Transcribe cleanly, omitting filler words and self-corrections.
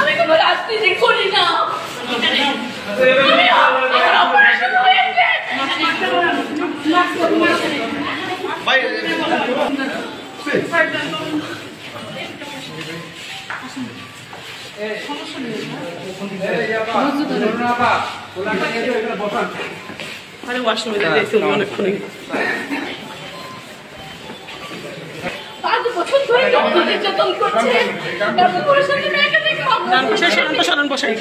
আমি কোনো রাজনীতি করি না। আরে ওয়াশরুমে যেতে অনেকক্ষণ 5 বছর ধরে নির্যাতন করছে। এমন পরিস্থিতি মেয়েকে দেখে শান্ত বসাই